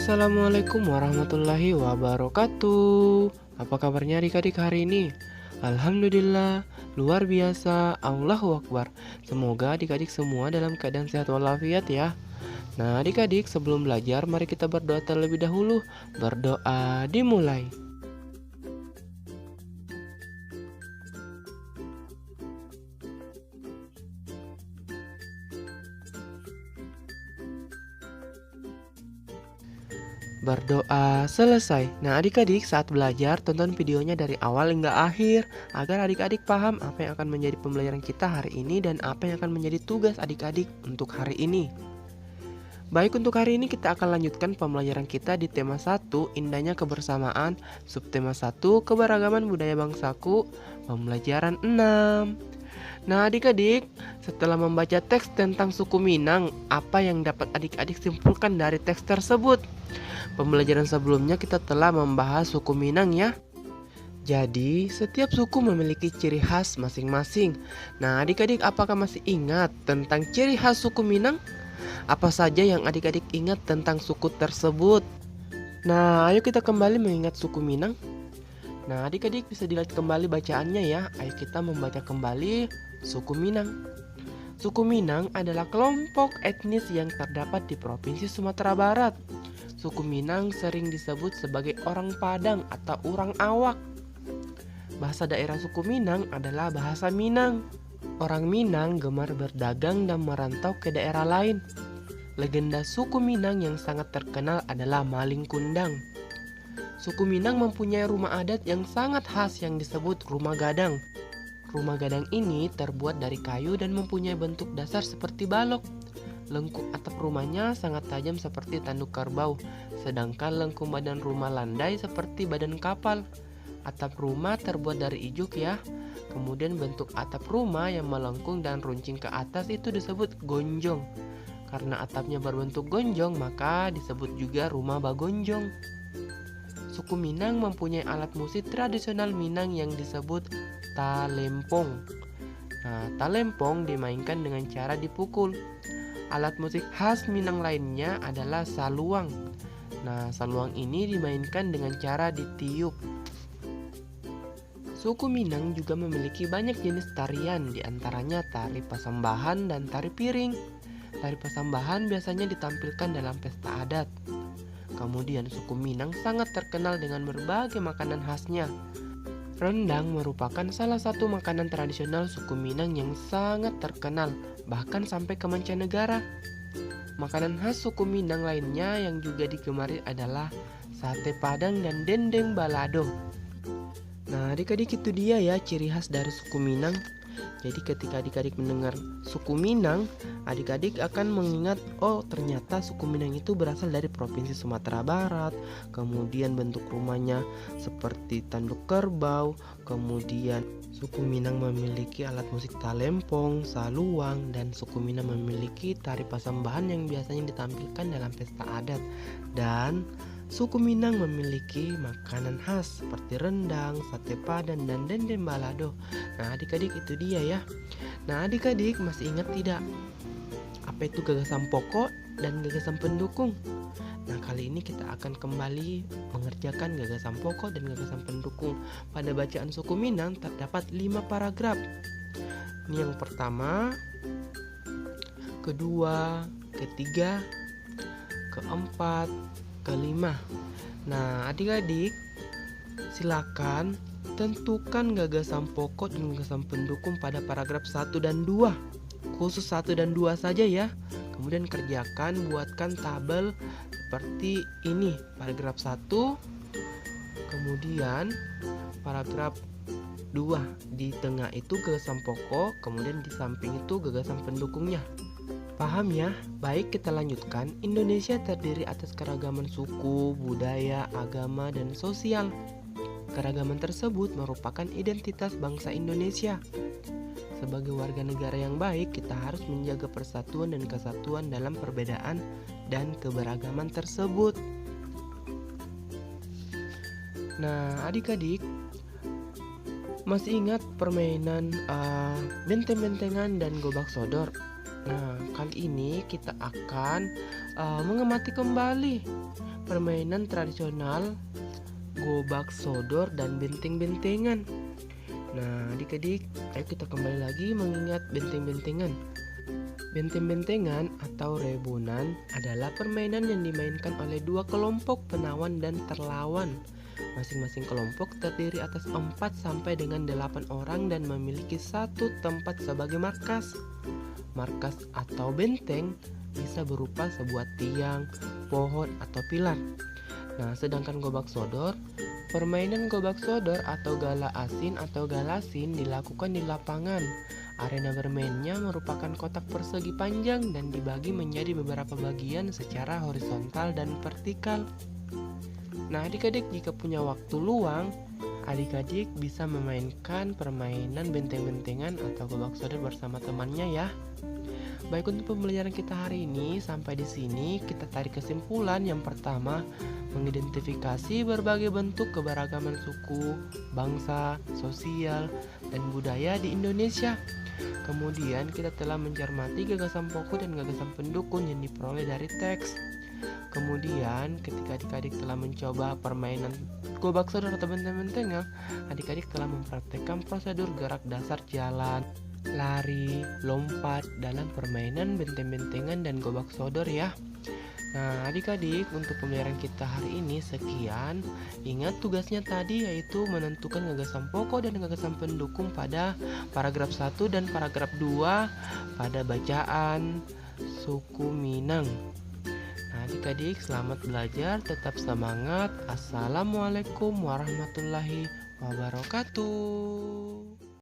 Assalamualaikum warahmatullahi wabarakatuh. Apa kabarnya adik-adik hari ini? Alhamdulillah, luar biasa, Allahu Akbar. Semoga adik-adik semua dalam keadaan sehat walafiat ya. Nah adik-adik, sebelum belajar mari kita berdoa terlebih dahulu. Berdoa dimulai. Berdoa selesai. Nah adik-adik, saat belajar tonton videonya dari awal hingga akhir agar adik-adik paham apa yang akan menjadi pembelajaran kita hari ini dan apa yang akan menjadi tugas adik-adik untuk hari ini. Baik, untuk hari ini kita akan lanjutkan pembelajaran kita di tema 1, indahnya kebersamaan, subtema 1, keberagaman budaya bangsaku, pembelajaran 6. Nah adik-adik, setelah membaca teks tentang suku Minang, apa yang dapat adik-adik simpulkan dari teks tersebut? Pembelajaran sebelumnya kita telah membahas suku Minang ya. Jadi, setiap suku memiliki ciri khas masing-masing. Nah, adik-adik apakah masih ingat tentang ciri khas suku Minang? Apa saja yang adik-adik ingat tentang suku tersebut? Nah, ayo kita kembali mengingat suku Minang. Nah, adik-adik bisa dilihat kembali bacaannya ya. Ayo kita membaca kembali suku Minang. Suku Minang adalah kelompok etnis yang terdapat di Provinsi Sumatera Barat. Suku Minang sering disebut sebagai orang Padang atau orang Awak. Bahasa daerah suku Minang adalah bahasa Minang. Orang Minang gemar berdagang dan merantau ke daerah lain. Legenda suku Minang yang sangat terkenal adalah Maling Kundang. Suku Minang mempunyai rumah adat yang sangat khas yang disebut rumah gadang. Rumah gadang ini terbuat dari kayu dan mempunyai bentuk dasar seperti balok. Lengkung atap rumahnya sangat tajam seperti tanduk kerbau, sedangkan lengkung badan rumah landai seperti badan kapal. Atap rumah terbuat dari ijuk ya. Kemudian bentuk atap rumah yang melengkung dan runcing ke atas itu disebut gonjong. Karena atapnya berbentuk gonjong, maka disebut juga rumah bagonjong. Suku Minang mempunyai alat musik tradisional Minang yang disebut talempong. Nah, talempong dimainkan dengan cara dipukul. Alat musik khas Minang lainnya adalah saluang. Nah, saluang ini dimainkan dengan cara ditiup. Suku Minang juga memiliki banyak jenis tarian, diantaranya tari pasambahan dan tari piring. Tari pasambahan biasanya ditampilkan dalam pesta adat. Kemudian suku Minang sangat terkenal dengan berbagai makanan khasnya. Rendang merupakan salah satu makanan tradisional suku Minang yang sangat terkenal, bahkan sampai ke mancanegara. Makanan khas suku Minang lainnya yang juga digemari adalah sate padang dan dendeng balado. Nah adik-adik, itu dia ya ciri khas dari suku Minang. Jadi ketika adik-adik mendengar suku Minang, adik-adik akan mengingat, oh ternyata suku Minang itu berasal dari Provinsi Sumatera Barat. Kemudian bentuk rumahnya seperti tanduk kerbau. Kemudian suku Minang memiliki alat musik talempong, saluang, dan suku Minang memiliki tari pasambahan yang biasanya ditampilkan dalam pesta adat. Dan suku Minang memiliki makanan khas seperti rendang, sate padang, dan dendeng balado. Nah adik-adik, itu dia ya. Nah adik-adik masih ingat tidak apa itu gagasan pokok dan gagasan pendukung? Nah kali ini kita akan kembali mengerjakan gagasan pokok dan gagasan pendukung. Pada bacaan suku Minang terdapat 5 paragraf. Ini yang pertama, kedua, ketiga, keempat, kelima. Nah adik-adik, silakan tentukan gagasan pokok dan gagasan pendukung pada paragraf 1 dan 2. Khusus 1 dan 2 saja ya. Kemudian kerjakan, buatkan tabel seperti ini. Paragraf 1, kemudian paragraf 2. Di tengah itu gagasan pokok, kemudian di samping itu gagasan pendukungnya. Paham ya? Baik, kita lanjutkan. Indonesia terdiri atas keragaman suku, budaya, agama, dan sosial. Keragaman tersebut merupakan identitas bangsa Indonesia. Sebagai warga negara yang baik, kita harus menjaga persatuan dan kesatuan dalam perbedaan dan keberagaman tersebut. Nah, adik-adik masih ingat permainan benteng-bentengan dan gobak sodor? Nah, kali ini kita akan mengamati kembali permainan tradisional, gobak sodor, dan benteng-bentengan. Nah, adik-adik, ayo kita kembali lagi mengingat benteng-bentengan. Benteng-bentengan atau rebunan adalah permainan yang dimainkan oleh dua kelompok penawan dan terlawan. Masing-masing kelompok terdiri atas 4 sampai dengan 8 orang dan memiliki satu tempat sebagai markas. Markas atau benteng bisa berupa sebuah tiang, pohon, atau pilar. Nah, sedangkan gobak sodor, permainan gobak sodor atau gala asin atau galasin dilakukan di lapangan. Arena bermainnya merupakan kotak persegi panjang dan dibagi menjadi beberapa bagian secara horizontal dan vertikal. Nah, adik-adik jika punya waktu luang, adik-adik bisa memainkan permainan benteng-bentengan atau gobak sodor bersama temannya ya. Baik, untuk pembelajaran kita hari ini sampai di sini kita tarik kesimpulan. Yang pertama, mengidentifikasi berbagai bentuk keberagaman suku, bangsa, sosial, dan budaya di Indonesia. Kemudian kita telah mencermati gagasan pokok dan gagasan pendukung yang diperoleh dari teks. Kemudian ketika adik-adik telah mencoba permainan gobak sodor atau benteng-bentengan, adik-adik telah mempraktekkan prosedur gerak dasar jalan, lari, lompat dalam permainan benteng-bentengan dan gobak sodor ya. Nah, adik-adik, untuk pembelajaran kita hari ini sekian. Ingat tugasnya tadi yaitu menentukan gagasan pokok dan gagasan pendukung pada paragraf 1 dan paragraf 2 pada bacaan suku Minang. Nah, adik-adik, selamat belajar, tetap semangat. Assalamualaikum warahmatullahi wabarakatuh.